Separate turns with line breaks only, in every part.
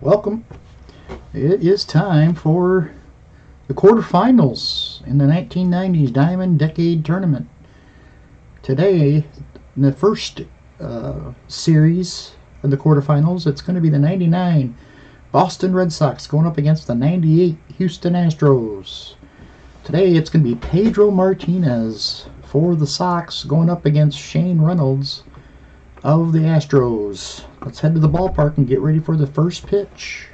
Welcome. It is time for the quarterfinals in the 1990s Diamond Decade Tournament. Today, in the first series of the quarterfinals, it's going to be the 99 Boston Red Sox going up against the 98 Houston Astros. Today, it's going to be Pedro Martinez for the Sox going up against Shane Reynolds of the Astros. Let's head to the ballpark and get ready for the first pitch.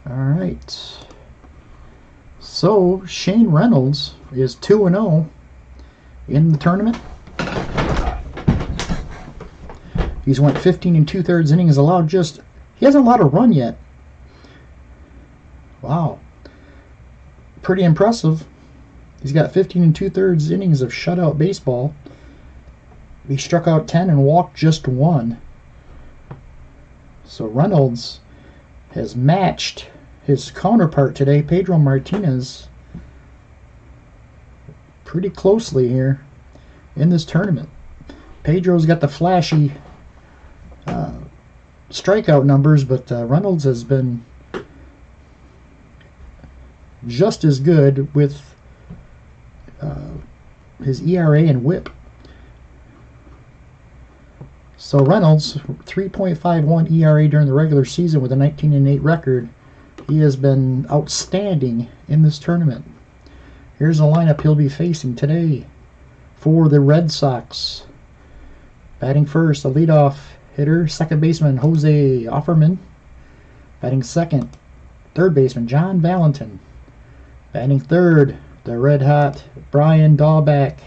Alright. So, Shane Reynolds is 2-0 in the tournament. He's went 15 2/3 innings, allowed he hasn't allowed a run yet. Wow. Pretty impressive. He's got 15 2/3 innings of shutout baseball. He struck out 10 and walked just 1. So Reynolds has matched his counterpart today, Pedro Martinez, pretty closely here in this tournament. Pedro's got the flashy strikeout numbers, but Reynolds has been just as good with his ERA and WHIP. So Reynolds, 3.51 ERA during the regular season with a 19-8 record. He has been outstanding in this tournament. Here's the lineup he'll be facing today for the Red Sox. Batting first, the leadoff hitter, second baseman Jose Offerman. Batting second, third baseman John Valentin. Batting third, the red-hot Brian Dahlback.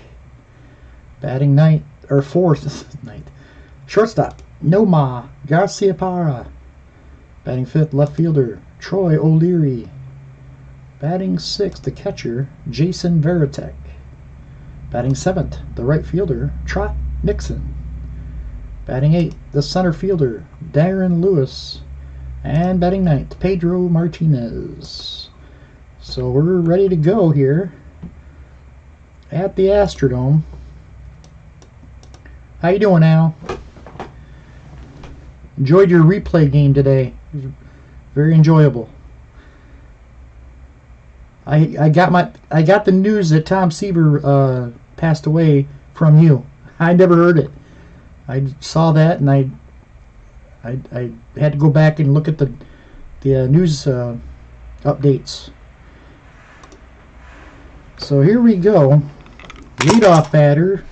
Batting fourth, shortstop, Nomar Garciaparra. Batting fifth, left fielder, Troy O'Leary. Batting sixth, the catcher, Jason Varitek. Batting seventh, the right fielder, Trot Nixon. Batting eighth, the center fielder, Darren Lewis. And batting ninth, Pedro Martinez. So we're ready to go here at the Astrodome. How you doing, Al? Enjoyed your replay game today. Very enjoyable. I got the news that Tom Seaver passed away from you. I never heard it. I saw that and I had to go back and look at the news updates. So here we go. Leadoff batter,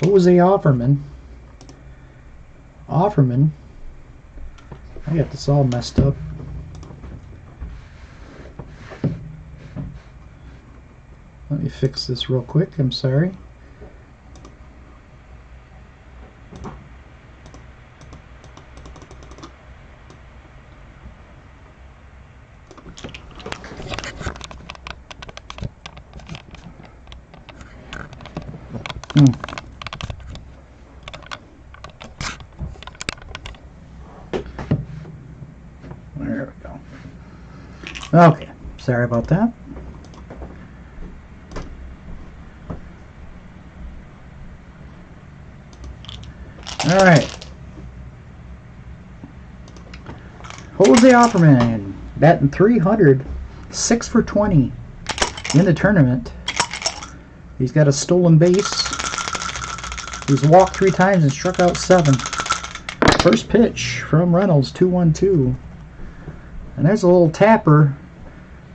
Jose Offerman. I got this all messed up. Let me fix this real quick. I'm sorry. There we go. Okay, sorry about that. All right. Jose Offerman batting 300, 6 for 20 in the tournament. He's got a stolen base. He's walked 3 times and struck out 7. First pitch from Reynolds, 2-1-2. And there's a little tapper.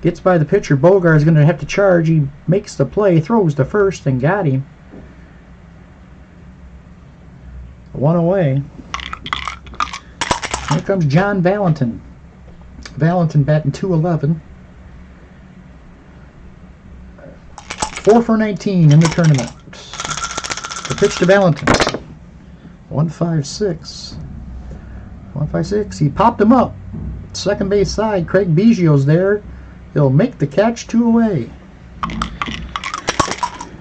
Gets by the pitcher. Bogart's going to have to charge. He makes the play, throws to first, and got him. 1 away. Here comes John Valentin. Valentin batting 2-11. 4 for 19 in the tournament. The pitch to Valentin. 1-5-6. 1-5-6. He popped him up. Second base side. Craig Biggio's there. He'll make the catch, 2 away.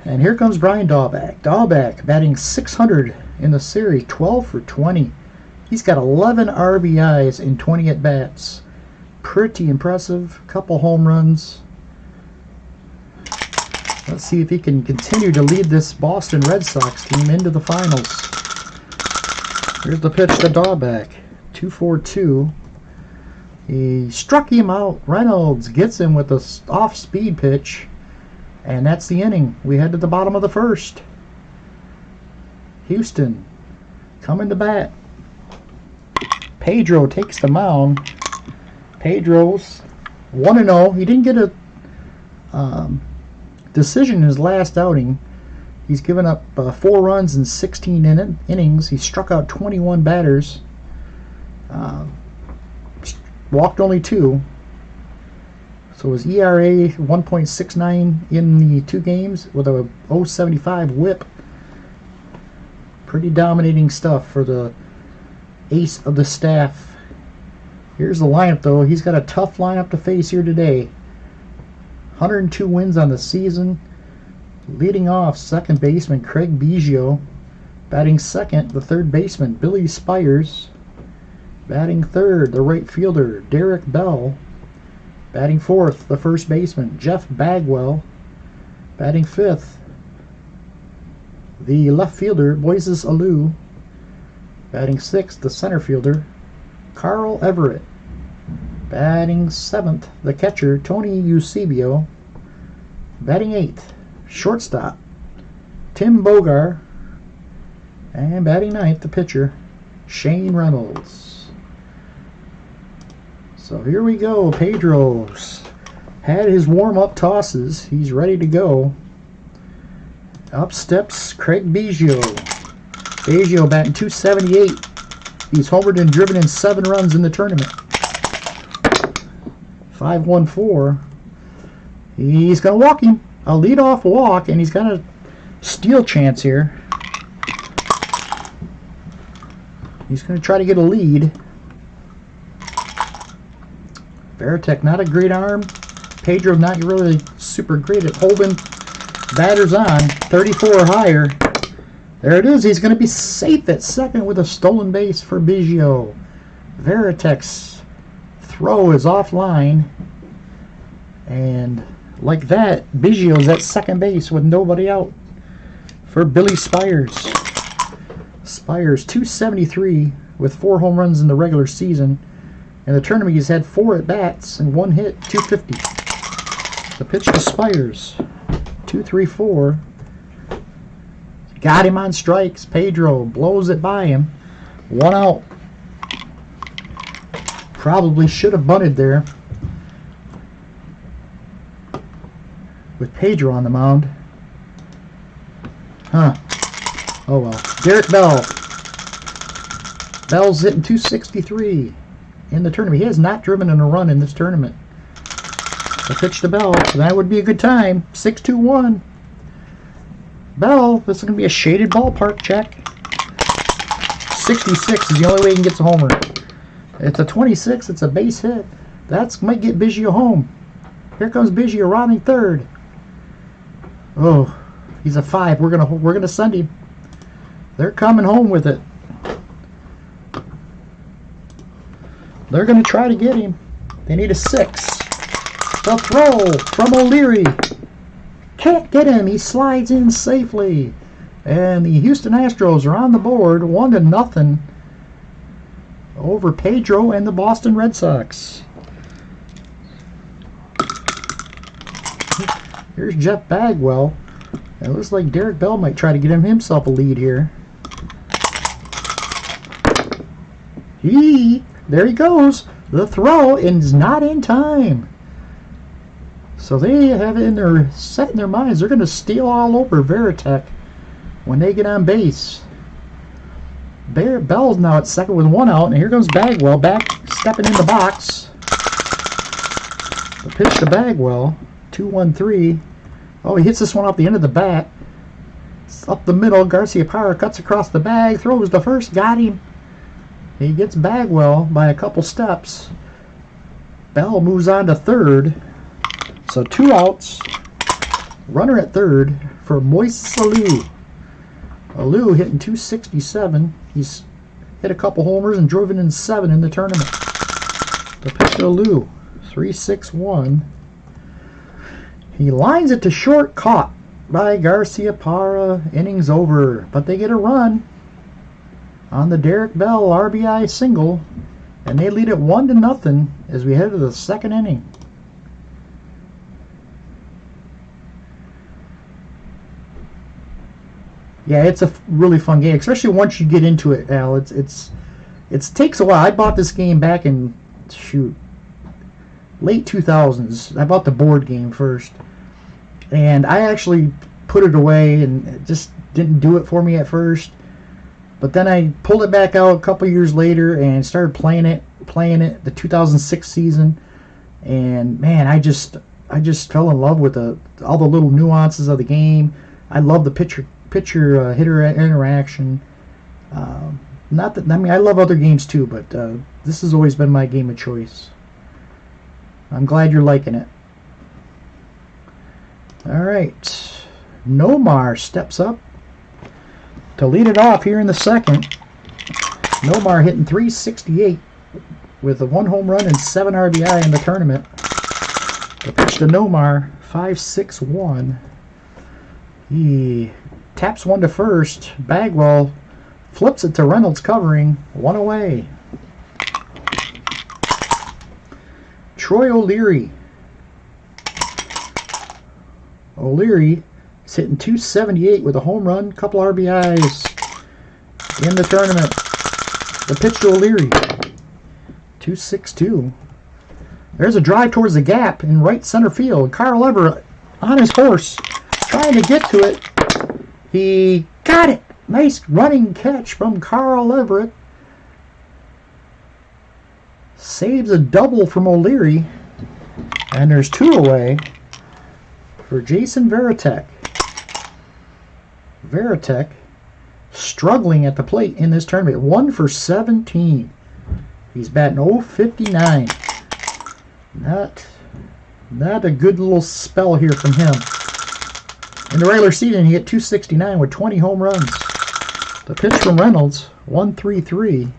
And here comes Brian Dahlback. Dahlback batting 600 in the series, 12 for 20. He's got 11 RBIs in 20 at-bats. Pretty impressive. Couple home runs. Let's see if he can continue to lead this Boston Red Sox team into the finals. Here's the pitch to Dahlbeck. 2-4-2. He struck him out. Reynolds gets him with a off-speed pitch. And that's the inning. We head to the bottom of the first. Houston coming to bat. Pedro takes the mound. Pedro's 1-0. He didn't get a decision in his last outing. He's given up 4 runs in 16 innings. He struck out 21 batters. Walked only 2. So his ERA 1.69 in the 2 games with a 0.75 whip. Pretty dominating stuff for the ace of the staff. Here's the lineup though. He's got a tough lineup to face here today. 102 wins on the season. Leading off, second baseman Craig Biggio. Batting second, the third baseman Billy Spires. Batting third, the right fielder Derek Bell. Batting fourth, the first baseman Jeff Bagwell. Batting fifth, the left fielder Moises Alou. Batting sixth, the center fielder Carl Everett. Batting seventh, the catcher Tony Eusebio. Batting eighth, shortstop Tim Bogar. And batting ninth, the pitcher Shane Reynolds. So here we go. Pedro's had his warm-up tosses. He's ready to go. Up steps Craig Biggio. Biggio batting .278. He's homered and driven in 7 runs in the tournament. 5-1-4. He's going to walk him. A leadoff walk, and he's got a steal chance here. He's going to try to get a lead. Veritek, not a great arm. Pedro, not really super great at holding batters on. 34 or higher. There it is. He's going to be safe at second with a stolen base for Biggio. Veritek's throw is offline. And like that, Biggio's at second base with nobody out for Billy Spires. Spires, .273 with 4 home runs in the regular season. In the tournament, he's had 4 at-bats and 1 hit, .250. The pitch to Spires, 2-3-4. Got him on strikes. Pedro blows it by him. 1 out. Probably should have bunted there with Pedro on the mound. Huh. Oh well. Derek Bell. Bell's hitting .263 in the tournament. He has not driven in a run in this tournament. The pitch to Bell. So that would be a good time. 6-2-1. Bell, this is going to be a shaded ballpark check. 66 is the only way he can get a homer. It's a 26. It's a base hit. That might get Biggio home. Here comes Biggio rounding third. Oh, he's a 5. We're gonna send him. They're coming home with it. They're gonna try to get him. They need a 6. The throw from O'Leary. Can't get him. He slides in safely. And the Houston Astros are on the board 1-0 over Pedro and the Boston Red Sox. Here's Jeff Bagwell. It looks like Derek Bell might try to get himself a lead here. There he goes. The throw is not in time. So they have it set in their minds. They're going to steal all over Veritek when they get on base. Bell's now at second with 1 out, and here comes Bagwell back, stepping in the box. The pitch to Bagwell, 2-1-3. Oh, he hits this one off the end of the bat. It's up the middle. Garciaparra cuts across the bag, throws the first, got him. He gets Bagwell by a couple steps. Bell moves on to third. So 2 outs. Runner at third for Moises Alou. Alou hitting .267. He's hit a couple homers and driven in 7 in the tournament. The pitch to Alou, 3-6-1. He lines it to short, caught by Garcia Parra. Innings over, but they get a run on the Derek Bell RBI single, and they lead it 1-0 as we head to the second inning. Yeah, it's a really fun game, especially once you get into it, Al. It takes a while. I bought this game back in late 2000s. I bought the board game first, and I actually put it away, and it just didn't do it for me at first. But then I pulled it back out a couple years later and started playing it the 2006 season, and man, I just fell in love with all the little nuances of the game. I love the pitcher hitter interaction. Not that, I mean, I love other games too, but this has always been my game of choice. I'm glad you're liking it. All right, Nomar steps up to lead it off here in the second. Nomar hitting .368 with a 1 home run and 7 RBI in the tournament. The pitch to Nomar, 5-6-1. He taps one to first. Bagwell flips it to Reynolds covering. 1 away. Troy O'Leary. O'Leary is hitting .278 with a home run, couple RBIs in the tournament. The pitch to O'Leary, 2-6-2. There's a drive towards the gap in right center field. Carl Everett on his horse, trying to get to it. He got it. Nice running catch from Carl Everett. Saves a double from O'Leary. And there's 2 away for Jason Varitek. Varitek struggling at the plate in this tournament. 1 for 17. He's batting .059. Not a good little spell here from him. In the regular season, he hit .269 with 20 home runs. The pitch from Reynolds, 1-3-3.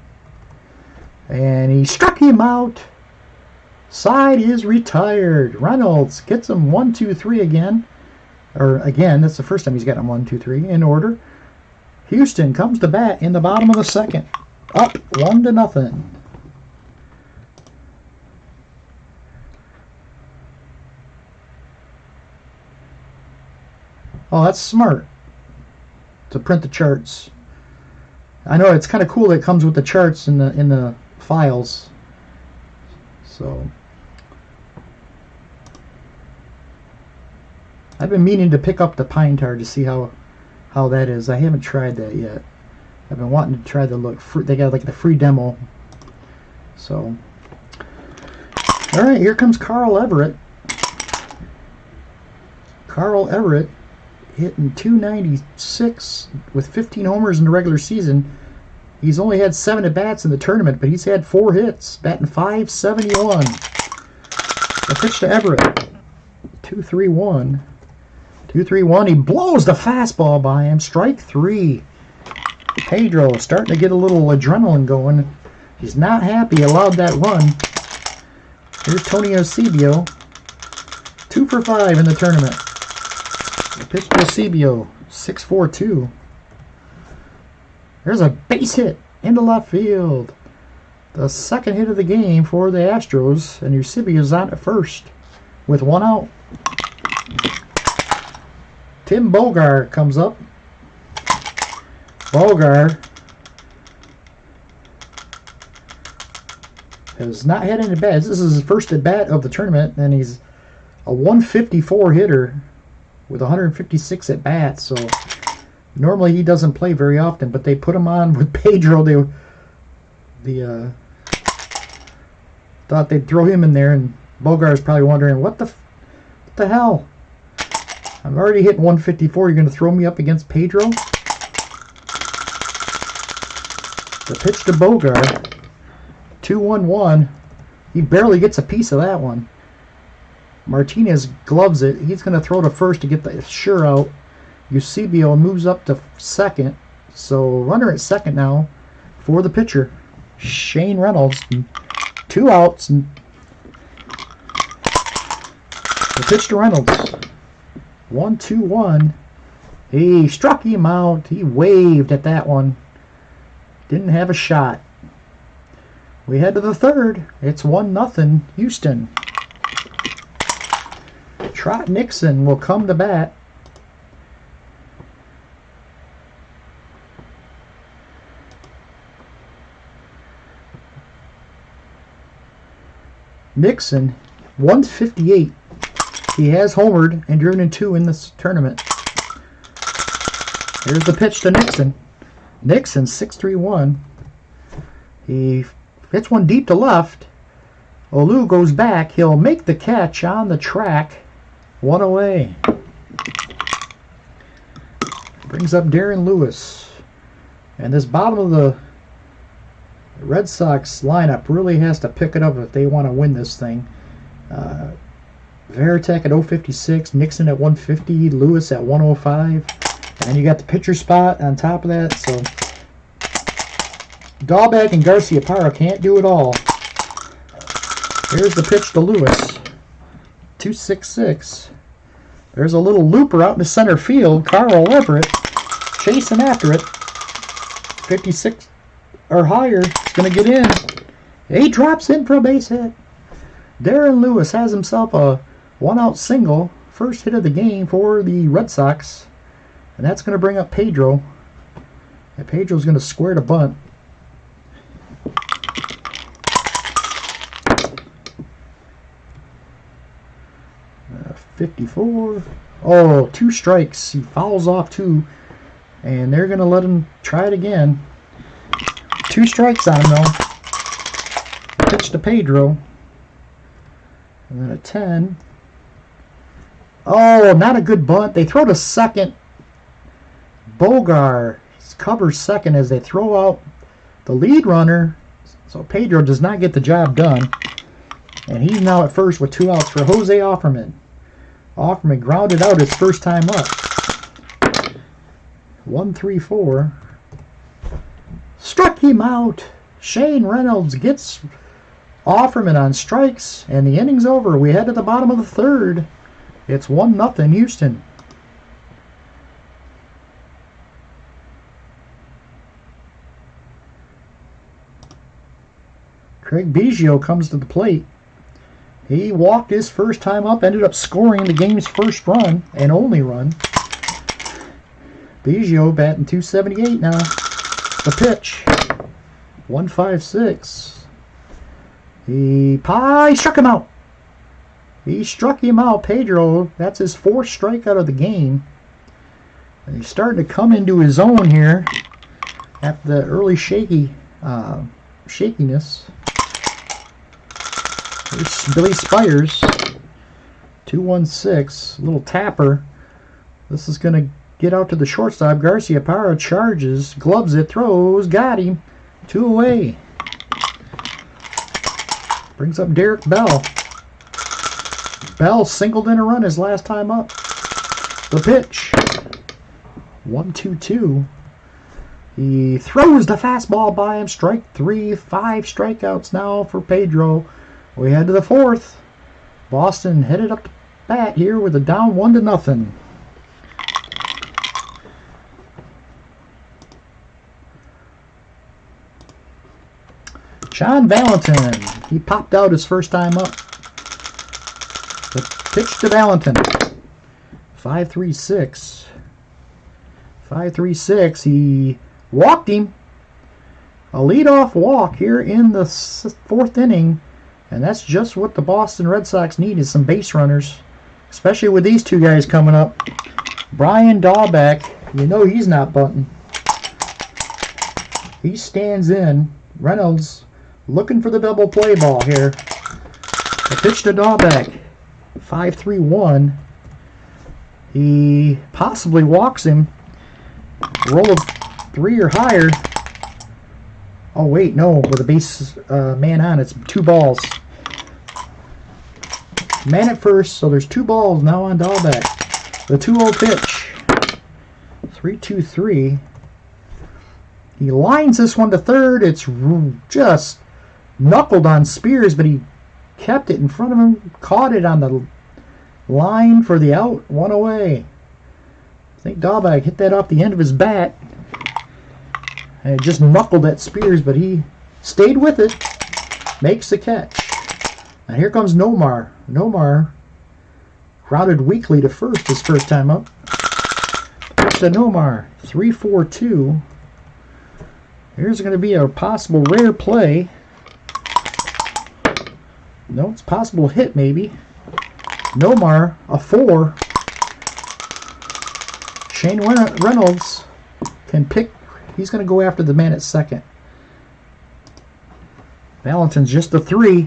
And he struck him out. Side is retired. Reynolds gets him 1-2-3 again. Or again, that's the first time he's gotten 1-2-3 in order. Houston comes to bat in the bottom of the second. Up 1-0. Oh, that's smart to print the charts. I know it's kind of cool that it comes with the charts in the files. So I've been meaning to pick up the pine tar to see how that is. I haven't tried that yet. I've been wanting to try the look. They got like the free demo. So, all right, here comes Carl Everett. Carl Everett hitting .296 with 15 homers in the regular season. He's only had 7 at-bats in the tournament, but he's had 4 hits, batting .571. The pitch to Everett, 2-3-1. 2-3-1. He blows the fastball by him. Strike 3. Pedro starting to get a little adrenaline going. He's not happy. He allowed that run. Here's Tony Eusebio. 2 for 5 in the tournament. The pitch to Eusebio, 6-4-2. There's a base hit into left field. The second hit of the game for the Astros, and Eusebio's on at first with 1 out. Tim Bogar comes up. Bogar has not had any bats. This is his first at bat of the tournament, and he's a 154 hitter with 156 at bats. So normally he doesn't play very often, but they put him on with Pedro. They thought they'd throw him in there, and Bogar's probably wondering what the hell. I'm already hitting 154. You're going to throw me up against Pedro? The pitch to Bogar, 2-1-1. He barely gets a piece of that one. Martinez gloves it. He's going to throw to first to get the sure out. Eusebio moves up to second. So runner at second now for the pitcher, Shane Reynolds. 2 outs. The pitch to Reynolds, 1-2-1. He struck him out. He waved at that one. Didn't have a shot. We head to the third. It's 1-0 Houston. Trot Nixon will come to bat. Nixon, 158. He has homered and driven in 2 in this tournament. Here's the pitch to Nixon. Nixon, 6-3-1. He hits one deep to left. HOU goes back. He'll make the catch on the track. 1 away. Brings up Darren Lewis. And this bottom of the Red Sox lineup really has to pick it up if they want to win this thing. Veritek at 056, Nixon at 150, Lewis at 105. And you got the pitcher spot on top of that. So Dahlbeck and Garciaparra can't do it all. Here's the pitch to Lewis. 266. There's a little looper out in the center field. Carl Everett chasing after it. 56 or higher. It's going to get in. He drops in for a base hit. Darren Lewis has himself a 1-out single. First hit of the game for the Red Sox. And that's going to bring up Pedro. And Pedro's going to square the bunt. Uh, 54. Oh, 2 strikes. He fouls off 2. And they're going to let him try it again. 2 strikes on him, though. Pitch to Pedro. And then a 10. Oh, not a good bunt. They throw to second. Bogar covers second as they throw out the lead runner. So Pedro does not get the job done. And he's now at first with 2 outs for Jose Offerman. Offerman grounded out his first time up. 1-3-4. Struck him out. Shane Reynolds gets Offerman on strikes, and the inning's over. We head to the bottom of the third. It's 1-0 Houston. Craig Biggio comes to the plate. He walked his first time up, ended up scoring the game's first run and only run. Biggio batting .278 now. The pitch. 1-5-6. He struck him out. He struck him out. Pedro, that's his 4th strikeout of the game. And he's starting to come into his own here after the early shakiness. There's Billy Spires. 2-1-6. Little tapper. This is going to get out to the shortstop. Garciaparra charges, gloves it, throws, got him. 2 away. Brings up Derek Bell. Bell singled in a run his last time up. The pitch. 1-2-2. He throws the fastball by him. Strike 3. 5 strikeouts now for Pedro. We head to the 4th. Boston headed up to bat here with a down 1-0. John Valentin. He popped out his first time up. The pitch to Valentin. 5-3-6. 5-3-6. He walked him. A leadoff walk here in the 4th inning. And that's just what the Boston Red Sox need, is some base runners. Especially with these 2 guys coming up. Brian Dahlbeck. You know he's not bunting. He stands in. Reynolds looking for the double play ball here. The pitch to Dahlbeck. 5-3-1. He possibly walks him. Roll of 3 or higher. Oh wait, no. With a base man on, it's 2 balls. Man at first, so there's 2 balls now on Dahlbeck. The 2-0 pitch. 3-2-3. He lines this one to third. It's just knuckled on Spears, but he kept it in front of him, caught it on the Line for the out, one away. I think Dahlbeck hit that off the end of his bat. And it just knuckled at Spears, but he stayed with it. Makes the catch. And here comes Nomar. Nomar routed weakly to first his first time up. Pitch to Nomar. 3-4-2. Here's going to be a possible rare play. No, it's possible hit maybe. Nomar, a 4. Shane Reynolds can pick. He's going to go after the man at second. Valentin's just a 3.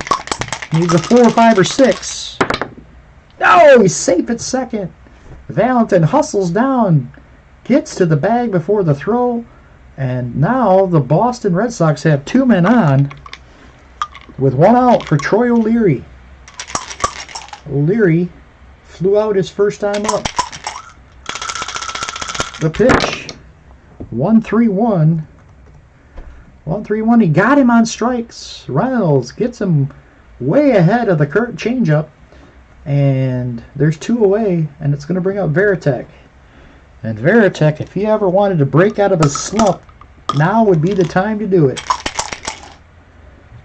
Needs a 4, 5, or 6. No, he's safe at second. Valentin hustles down. Gets to the bag before the throw. And now the Boston Red Sox have 2 men on with 1 out for Troy O'Leary. O'Leary flew out his first time up. The pitch. 1-3-1. 1-3-1. He got him on strikes. Reynolds gets him way ahead of the current changeup. And there's 2 away. And it's going to bring up Varitek. And Varitek, if he ever wanted to break out of a slump, now would be the time to do it.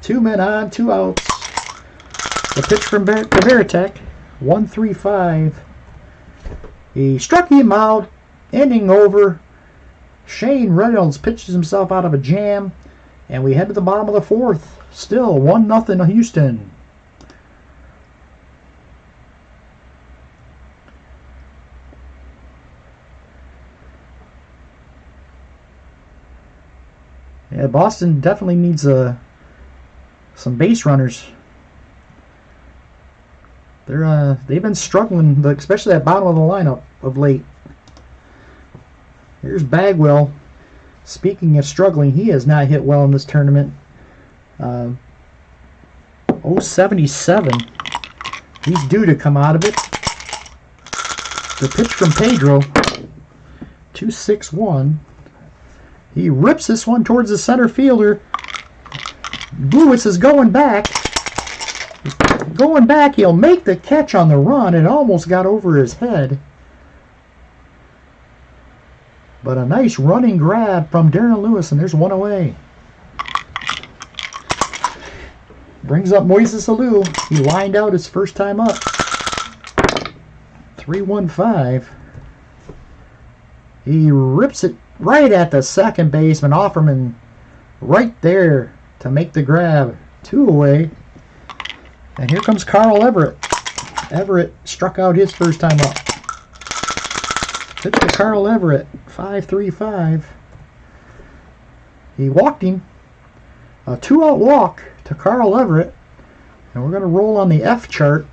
2 men on, 2 outs. The pitch from Varitek. 1-3-5. He struck him out. Inning over. Shane Reynolds pitches himself out of a jam. And we head to the bottom of the 4th. Still 1-0 Houston. Yeah, Boston definitely needs some base runners. They've been struggling, especially at bottom of the lineup of late. Here's Bagwell. Speaking of struggling, he has not hit well in this tournament. 077. He's due to come out of it. The pitch from Pedro. 2-6-1. He rips this one towards the center fielder. Lewis is going back. Going back, he'll make the catch on the run. It almost got over his head. But a nice running grab from Darren Lewis, and there's 1 away. Brings up Moises Alou. He lined out his first time up. 3-1-5. He rips it right at the second baseman. Offerman right there to make the grab. 2 away. And here comes Carl Everett. Everett struck out his first time up. Pitch to Carl Everett. 5-3-5. He walked him. A 2-out walk to Carl Everett. And we're going to roll on the F chart.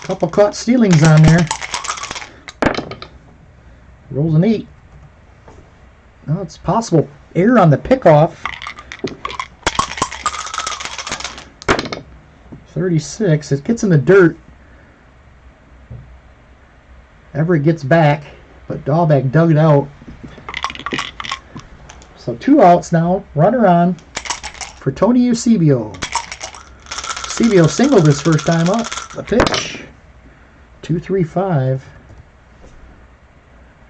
Couple caught stealings on there. Rolls an 8. No, it's possible error on the pickoff. 36. It gets in the dirt. Everett gets back, but Dahlbeck dug it out. So 2 outs now. Runner on for Tony Eusebio. Eusebio singled his first time up. The pitch. 2-3-5.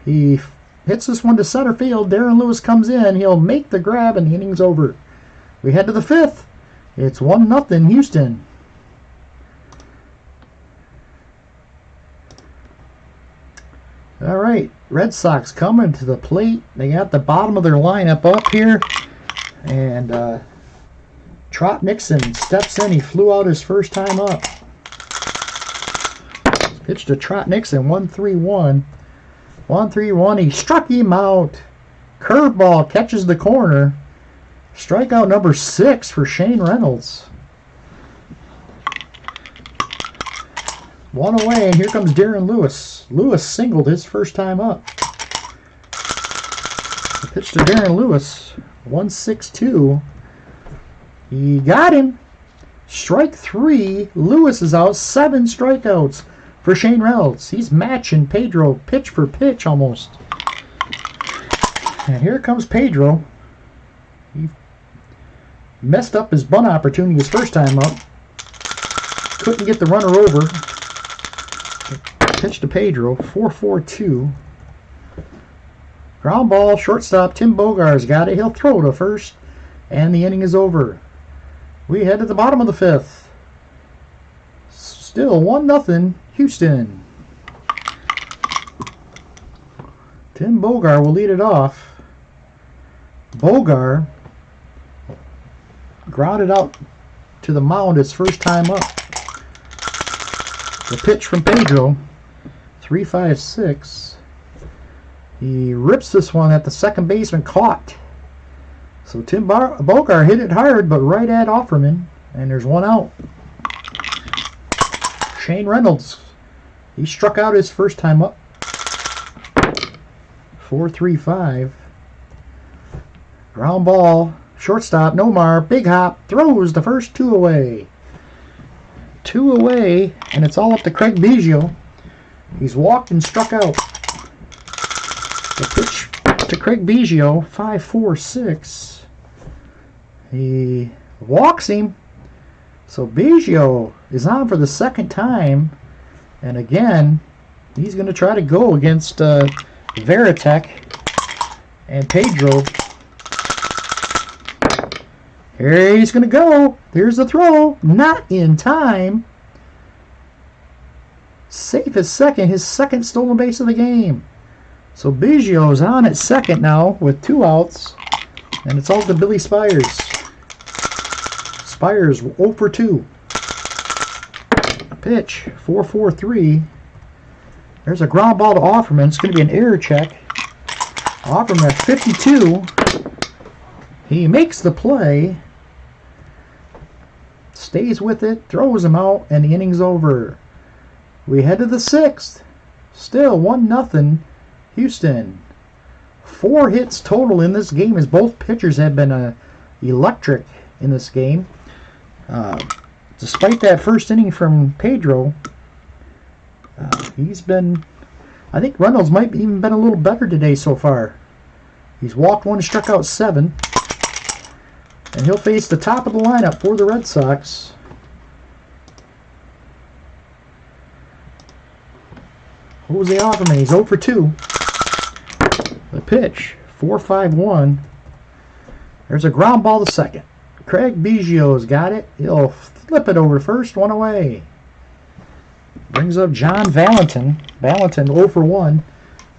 He hits this one to center field. Darren Lewis comes in. He'll make the grab, and the inning's over. We head to the 5th. It's 1-0 Houston. All right, Red Sox coming to the plate. They got the bottom of their lineup up here. And Trot Nixon steps in. He flew out his first time up. Pitch to Trot Nixon, 1-3-1. 1-3-1. He struck him out. Curveball catches the corner. Strikeout number 6 for Shane Reynolds. 1 away, and here comes Darren Lewis. Lewis singled his first time up. The pitch to Darren Lewis, 1-6-2. He got him. Strike 3. Lewis is out. 7 strikeouts for Shane Reynolds. He's matching Pedro pitch for pitch almost. And here comes Pedro. He messed up his bunt opportunity his first time up. couldn't get the runner over. Pitch to Pedro, 4-4-2. Ground ball, shortstop, Tim Bogar's got it. He'll throw to first, and the inning is over. We head to the bottom of the 5th. Still 1-0 Houston. Tim Bogar will lead it off. Bogar grounded out to the mound his first time up. The pitch from Pedro, 3-5-6. He rips this one at the second baseman, caught. So Tim Bogar hit it hard, but right at Offerman, and there's one out. Shane Reynolds, he struck out his first time up. 4-3-5. Ground ball, shortstop, Nomar, big hop, throws the first 2 away. 2 away, and it's all up to Craig Biggio. He's walked and struck out. The pitch to Craig Biggio, 5-4-6. He walks him. So Biggio is on for the second time. And again, he's going to try to go against Veritek and Pedro. Here he's going to go. Here's the throw. Not in time. Safe at second. His second stolen base of the game. So Biggio's on at second now with 2 outs. And it's all to Billy Spires. Spires 0-for-2. A pitch. 4-4-3. There's a ground ball to Offerman. It's going to be an error check. Offerman at 52. He makes the play. Stays with it. Throws him out. And the inning's over. We head to the 6th. Still 1-0 Houston. 4 hits total in this game as both pitchers have been electric in this game. Despite that first inning from Pedro, he's been, I think Reynolds might have even been a little better today so far. He's walked 1 and struck out 7. And he'll face the top of the lineup for the Red Sox. Jose Offerman, he's 0-for-2. The pitch, 4-5-1. There's a ground ball to second. Craig Biggio's got it. He'll flip it over first, 1 away. Brings up John Valentin. Valentin 0-for-1.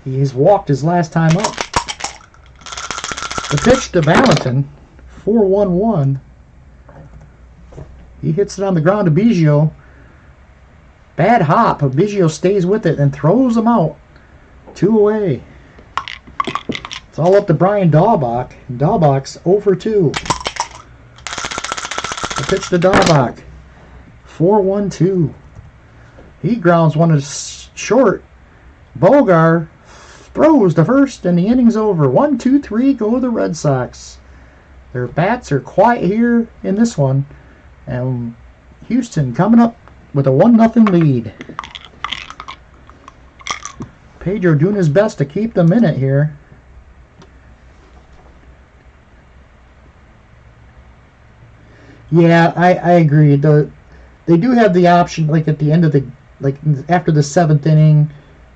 He's walked his last time up. The pitch to Valentin, 4-1-1. He hits it on the ground to Biggio. Bad hop, but Biggio stays with it and throws him out. 2 away. It's all up to Brian Dahlbach. Dahlbach's 0-for-2. The pitch to Dahlbach. 4-1-2. He grounds one short. Bogar throws to first, and the inning's over. 1-2-3 go the Red Sox. Their bats are quiet here in this one. And Houston coming up with a 1-0 lead. Pedro doing his best to keep them in it here. Yeah, I agree. They do have the option, like at the end of the, like after the 7th inning,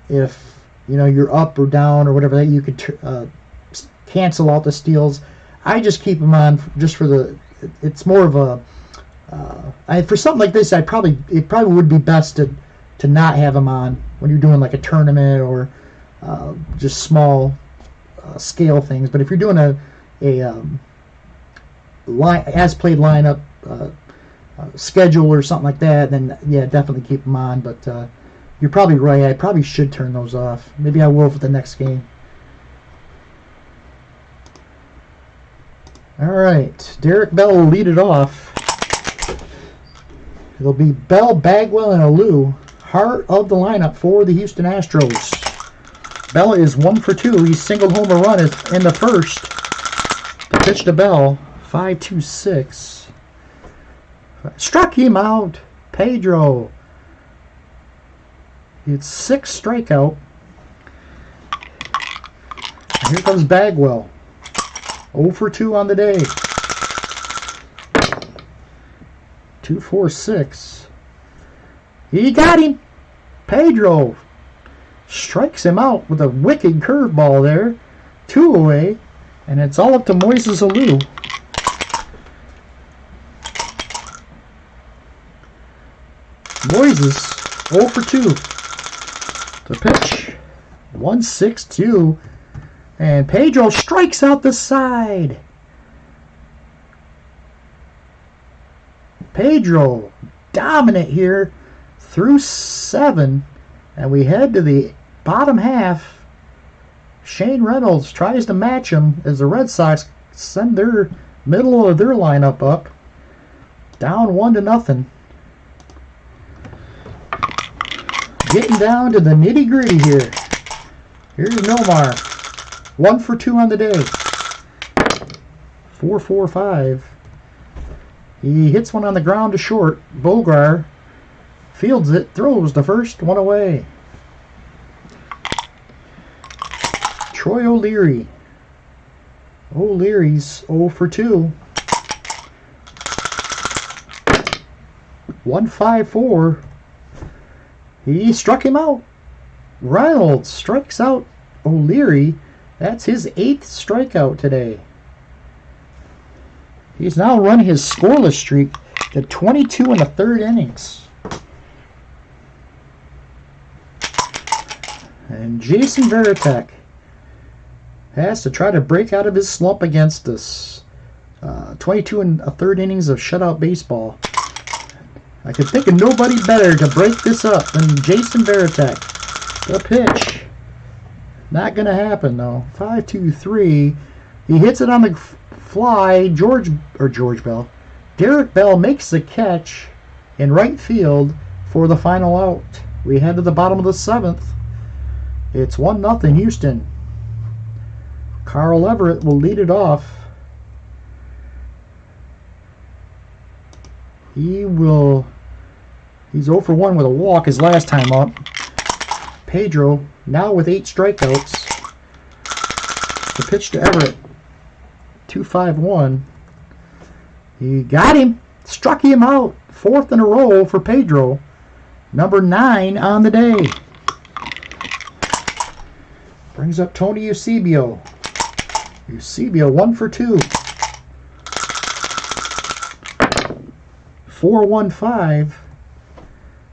if you're up or down or whatever, that you could cancel out the steals. I just keep them on just for the. It's more of a. For something like this, it probably would be best to not have them on when you're doing like a tournament or just small scale things. But if you're doing a as played lineup schedule or something like that, then yeah, definitely keep them on. But you're probably right. I probably should turn those off. Maybe I will for the next game. All right, Derek Bell will lead it off. It'll be Bell, Bagwell, and HOU, heart of the lineup for the Houston Astros. Bell is 1-for-2. He singled home a run in the first. The pitch to Bell, 5-2-6. Struck him out. Pedro. It's 6 strikeout. And here comes Bagwell. 0-for-2 on the day. 2-4-6. He got him. Pedro strikes him out with a wicked curveball there. 2 away. And it's all up to Moises Alou. Moises 0 for 2. The pitch. 1-6-2. And Pedro strikes out the side. Pedro dominant here through 7. And we head to the bottom half. Shane Reynolds tries to match him as the Red Sox send their middle of their lineup up. Down 1-0. Getting down to the nitty-gritty here. Here's Nomar. 1 for 2 on the day. 4-4-5. He hits one on the ground to short. Bogar fields it, throws the first one away. Troy O'Leary. O'Leary's 0 for 2. 1-5-4. He struck him out. Reynolds strikes out O'Leary. That's his 8th strikeout today. He's now run his scoreless streak to 22 in the 3rd innings. And Jason Varitek has to try to break out of his slump against us. 22 in a 3rd innings of shutout baseball. I could think of nobody better to break this up than Jason Varitek. The pitch. Not going to happen, though. 5-2-3. He hits it on the fly. George Bell. Derek Bell makes the catch in right field for the final out. We head to the bottom of the 7th. It's 1-0 Houston. Carl Everett will lead it off. He's 0 for 1 with a walk his last time up. Pedro now with 8 strikeouts. The pitch to Everett. 2-5-1. He got him. Struck him out. 4th in a row for Pedro. Number 9 on the day. Brings up Tony Eusebio. Eusebio 1 for 2. 4-1-5.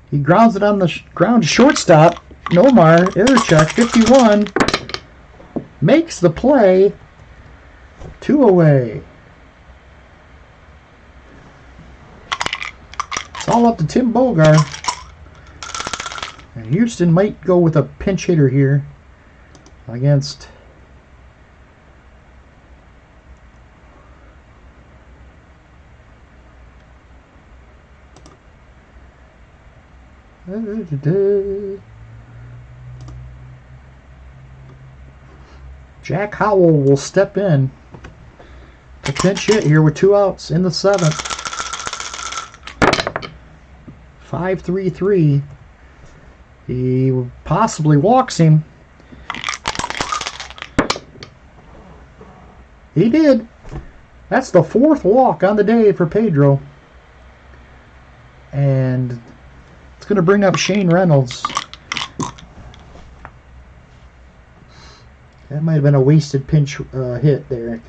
He grounds it on the ground to shortstop. Nomar, error check, 51. Makes the play. 2 away. It's all up to Tim Bogar. And Houston might go with a pinch hitter here against Jack Howell will step in to pinch hit here with 2 outs in the 7th. 5-3-3. He possibly walks him. He did. That's the 4th walk on the day for Pedro. And it's going to bring up Shane Reynolds. That might have been a wasted pinch hit there,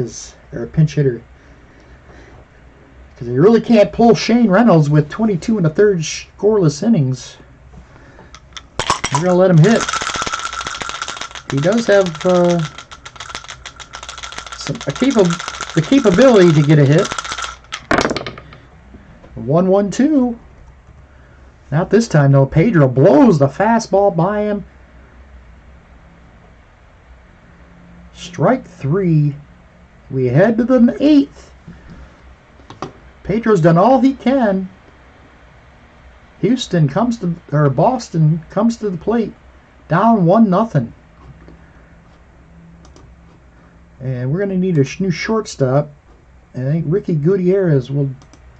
or a pinch hitter. Because you really can't pull Shane Reynolds with 22 1/3 scoreless innings. We're going to let him hit. He does have the capability to get a hit. 1-1-2. Not this time, though. Pedro blows the fastball by him. Strike 3. We head to the 8th. Pedro's done all he can. Boston comes to the plate, down 1-0. And we're going to need a new shortstop. I think Ricky Gutierrez will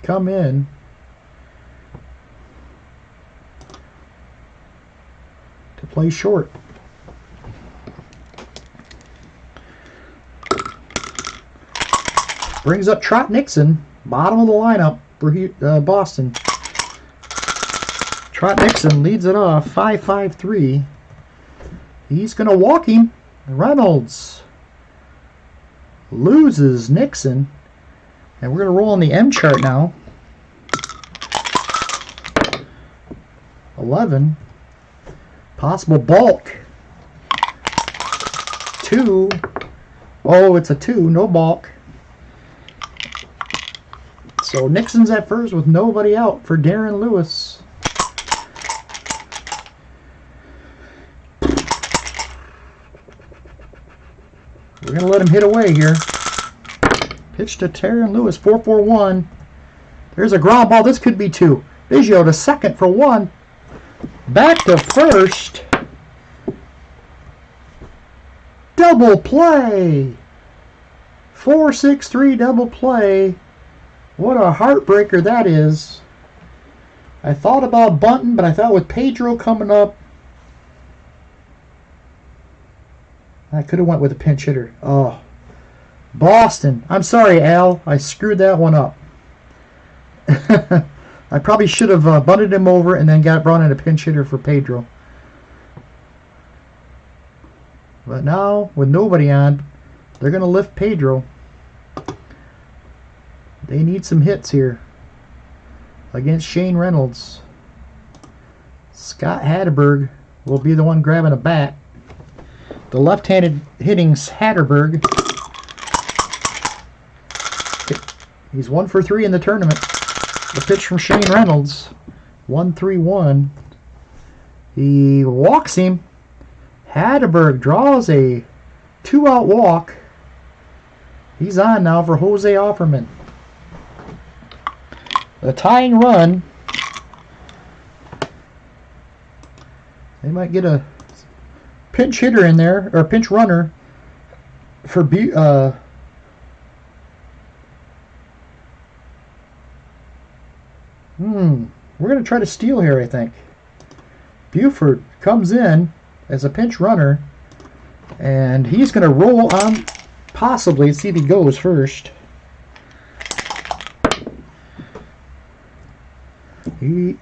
come in. To play short. Brings up Trot Nixon, bottom of the lineup for Boston. Trot Nixon leads it off, 5-5-3. He's going to walk him. Reynolds loses Nixon. And we're going to roll on the M chart now. 11. Possible balk. 2. Oh, it's a 2. No balk. So Nixon's at first with nobody out for Darren Lewis. We're going to let him hit away here. Pitch to Darren Lewis, 4-4-1. There's a ground ball. This could be 2. Biggio to second for 1. Back to first. Double play. 4-6-3 double play. What a heartbreaker that is. I thought about bunting, but I thought with Pedro coming up, I could have went with a pinch hitter. Oh, Boston. I'm sorry, Al. I screwed that one up. I probably should have bunted him over and then brought in a pinch hitter for Pedro. But now, with nobody on, they're going to lift Pedro. They need some hits here against Shane Reynolds. Scott Hatterberg will be the one grabbing a bat. The left-handed hitting Hatterberg. He's 1 for 3 in the tournament. The pitch from Shane Reynolds. 1-3-1. He walks him. Hatterberg draws a 2-out walk. He's on now for Jose Offerman. The tying run. They might get a pinch hitter in there, or a pinch runner for we're going to try to steal here, I think. Buford comes in as a pinch runner, and he's going to roll on, possibly, see if he goes first. He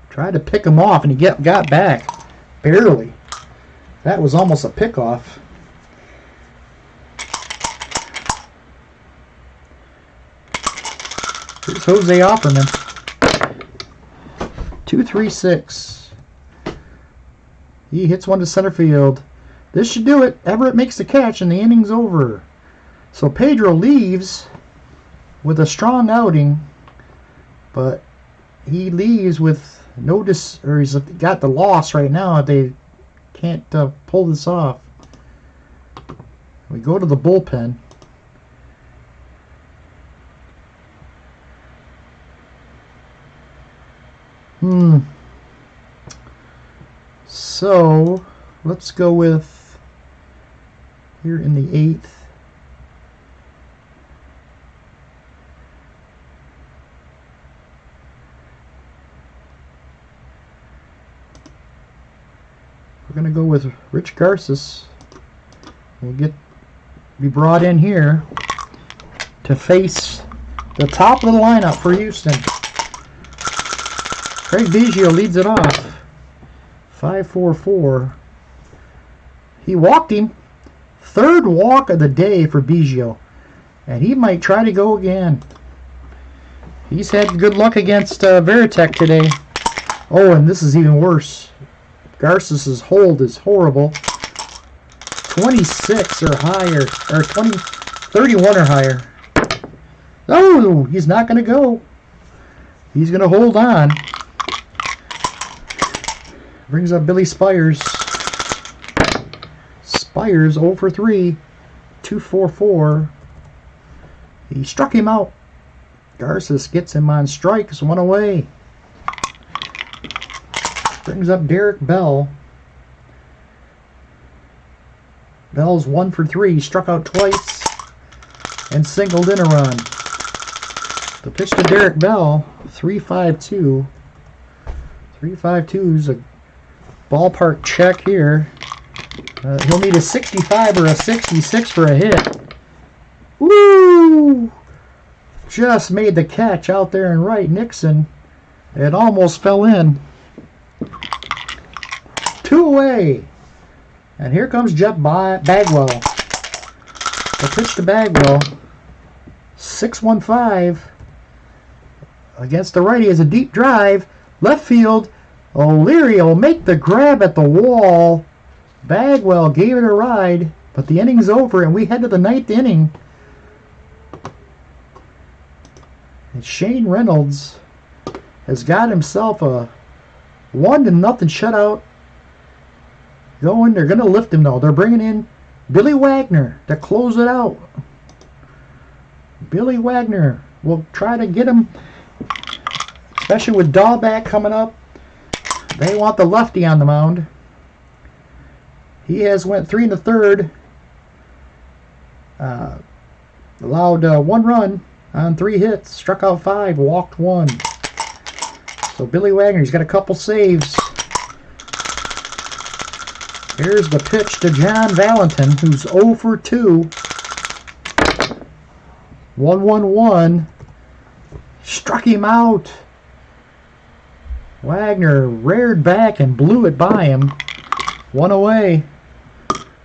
tried to pick him off, and he got back. Barely. That was almost a pickoff. Here's Jose Offerman. 2-3-6. He hits one to center field. This should do it. Everett makes the catch, and the inning's over. So Pedro leaves with a strong outing, but he leaves with no or he's got the loss right now. They can't pull this off. We go to the bullpen. So let's go with here in the 8th. We're going to go with Rich Garces. We'll be brought in here to face the top of the lineup for Houston. Craig Biggio leads it off. 5-4-4. He walked him. 3rd walk of the day for Biggio. And he might try to go again. He's had good luck against Veritek today. Oh, and this is even worse. Garces' hold is horrible. 26 or higher, or 31 or higher. Oh, he's not going to go. He's going to hold on. Brings up Billy Spires. Spires 0 for 3. 2-4-4. He struck him out. Garces gets him on strikes. 1 away. Brings up Derek Bell. Bell's 1 for 3. Struck out twice and singled in a run. The pitch to Derek Bell. 3-5-2. 3-5-2 is a ballpark check here. He'll need a 65 or a 66 for a hit. Woo! Just made the catch out there in right. Nixon. It almost fell in. 2 away. And here comes Jeff Bagwell. The pitch to Bagwell. 6-1-5. Against the righty is a deep drive. Left field. O'Leary will make the grab at the wall. Bagwell gave it a ride, but the inning's over, and we head to the 9th inning. And Shane Reynolds has got himself a 1-0 shutout going. They're going to lift him, though. They're bringing in Billy Wagner to close it out. Billy Wagner will try to get him, especially with Dahlback coming up. They want the lefty on the mound. He has went 3 1/3. Allowed 1 run on 3 hits. Struck out 5. Walked 1. So Billy Wagner, he's got a couple saves. Here's the pitch to John Valentin, who's 0 for 2. 1-1-1. Struck him out. Wagner reared back and blew it by him. 1 away.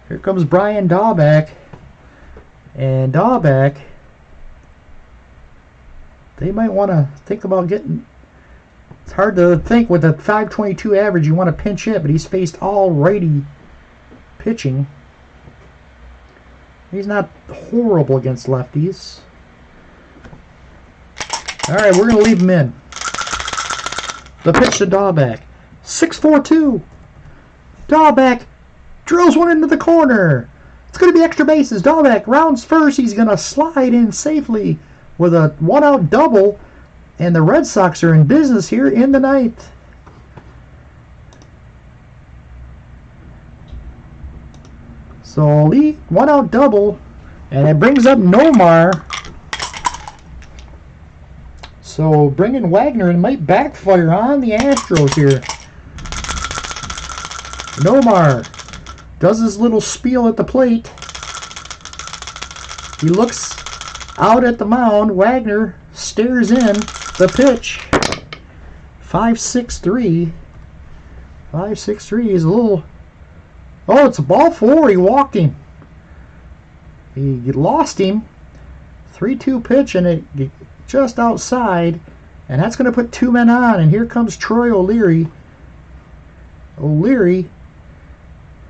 Here comes Brian Dahlback. And Dahlback, they might want to think about getting... It's hard to think with a 5.22 average you want to pinch hit, but he's faced all righty pitching. He's not horrible against lefties. Alright, we're going to leave him in. The pitch to Dahlback. 6-4-2. Dahlback drills one into the corner. It's going to be extra bases. Dahlback rounds first. He's going to slide in safely with a 1-out double. And the Red Sox are in business here in the 9th. So Lee, 1-out double. And it brings up Nomar. So bringing Wagner and might backfire on the Astros here. Nomar does his little spiel at the plate. He looks out at the mound. Wagner stares in. The pitch. 5-6-3. 5-6-3 is a little... Oh, it's a ball 4. He walked him. He lost him. 3-2 pitch, and it just outside. And that's going to put 2 men on. And here comes Troy O'Leary. O'Leary,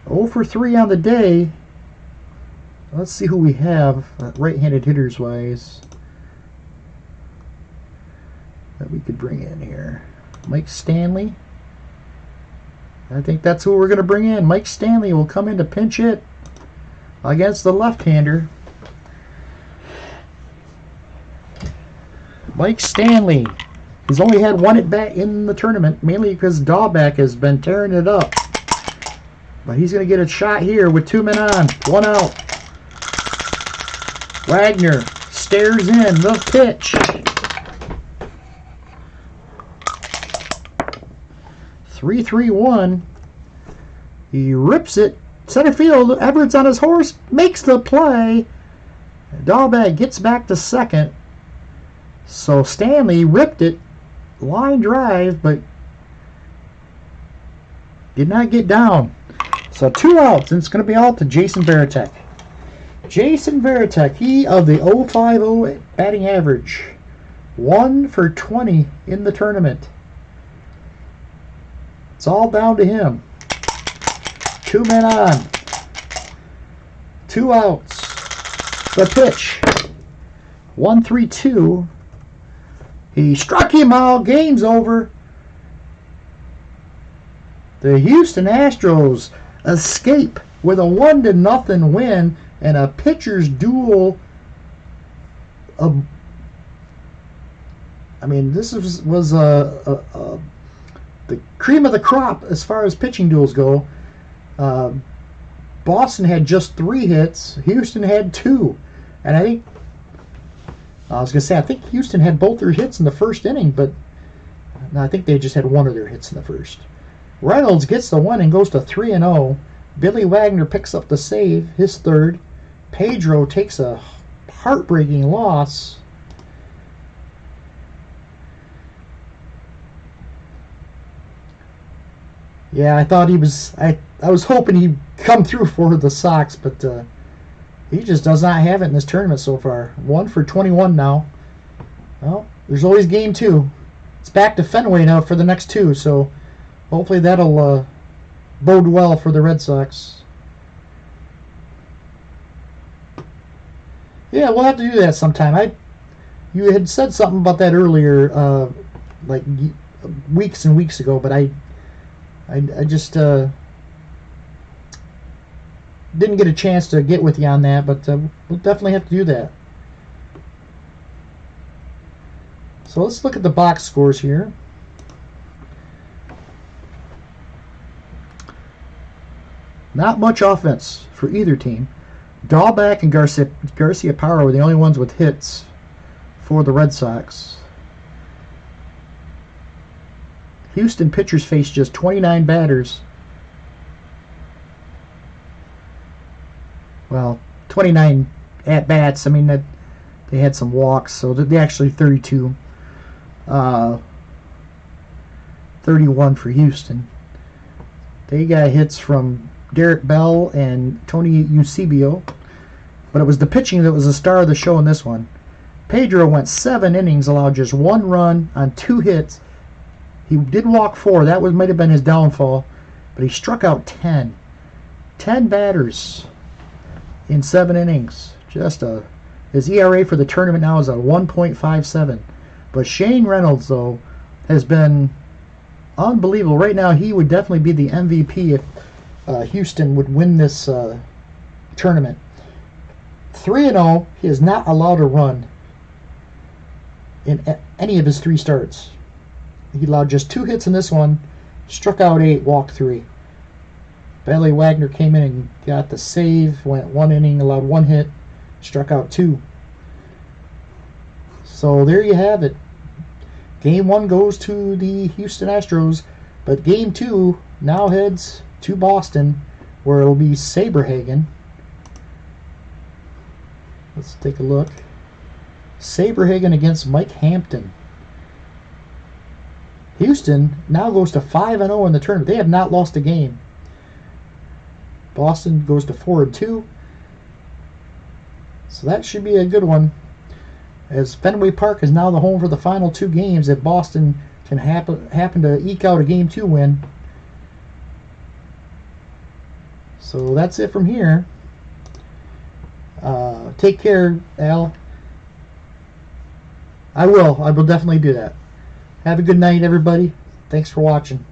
0 for 3 on the day. Let's see who we have right-handed hitters-wise that we could bring in here. Mike Stanley. I think that's who we're going to bring in. Mike Stanley will come in to pinch hit against the left-hander. Mike Stanley. He's only had 1 at-bat in the tournament, mainly because Dahlback has been tearing it up. But he's going to get a shot here with 2 men on. 1 out. Wagner stares in. The pitch. 3-3-1. He rips it. Center field. Everett's on his horse. Makes the play. Dahlback gets back to second. So Stanley ripped it. Line drive, but did not get down. So 2 outs, and it's going to be out to Jason Varitek. Jason Varitek, he of the 0.50 batting average. 1 for 20 in the tournament. It's all down to him. 2 men on. 2 outs. The pitch. 1-3-2. He struck him out. Game's over. The Houston Astros escape with a 1-0 win and a pitcher's duel. This was the cream of the crop as far as pitching duels go. Boston had just 3 hits. Houston had 2. And I think Houston had both their hits in the first inning, but no, I think they just had 1 of their hits in the first. Reynolds gets the 1 and goes to 3-0. Billy Wagner picks up the save, his third. Pedro takes a heartbreaking loss. Yeah, I thought he was. I was hoping he'd come through for the Sox, but he just does not have it in this tournament so far. 1 for 21 now. Well, there's always game 2. It's back to Fenway now for the next 2, so hopefully that'll bode well for the Red Sox. Yeah, we'll have to do that sometime. You had said something about that earlier, like weeks and weeks ago, but I just didn't get a chance to get with you on that, but we'll definitely have to do that. So let's look at the box scores here. Not much offense for either team. Dahlbeck and Garcia Power were the only ones with hits for the Red Sox. Houston pitchers faced just 29 batters. Well, 29 at-bats. I mean, that they had some walks, so they actually 32. 31 for Houston. They got hits from Derek Bell and Tony Eusebio, but it was the pitching that was the star of the show in this one. Pedro went 7 innings, allowed just 1 run on 2 hits. He did walk 4. That might have been his downfall, but he struck out 10. 10 batters in 7 innings. His ERA for the tournament now is a 1.57. But Shane Reynolds, though, has been unbelievable. Right now, he would definitely be the MVP if Houston would win this tournament. 3-0, he is not allowed a run in any of his 3 starts. He allowed just 2 hits in this one, struck out 8, walked 3. Billy Wagner came in and got the save, went 1 inning, allowed 1 hit, struck out 2. So there you have it. Game 1 goes to the Houston Astros, but Game 2 now heads to Boston, where it'll be Saberhagen. Let's take a look. Saberhagen against Mike Hampton. Houston now goes to 5-0 in the tournament. They have not lost a game. Boston goes to 4-2. So that should be a good one, as Fenway Park is now the home for the final 2 games if Boston can happen to eke out a Game 2 win. So that's it from here. Take care, Al. I will definitely do that. Have a good night, everybody. Thanks for watching.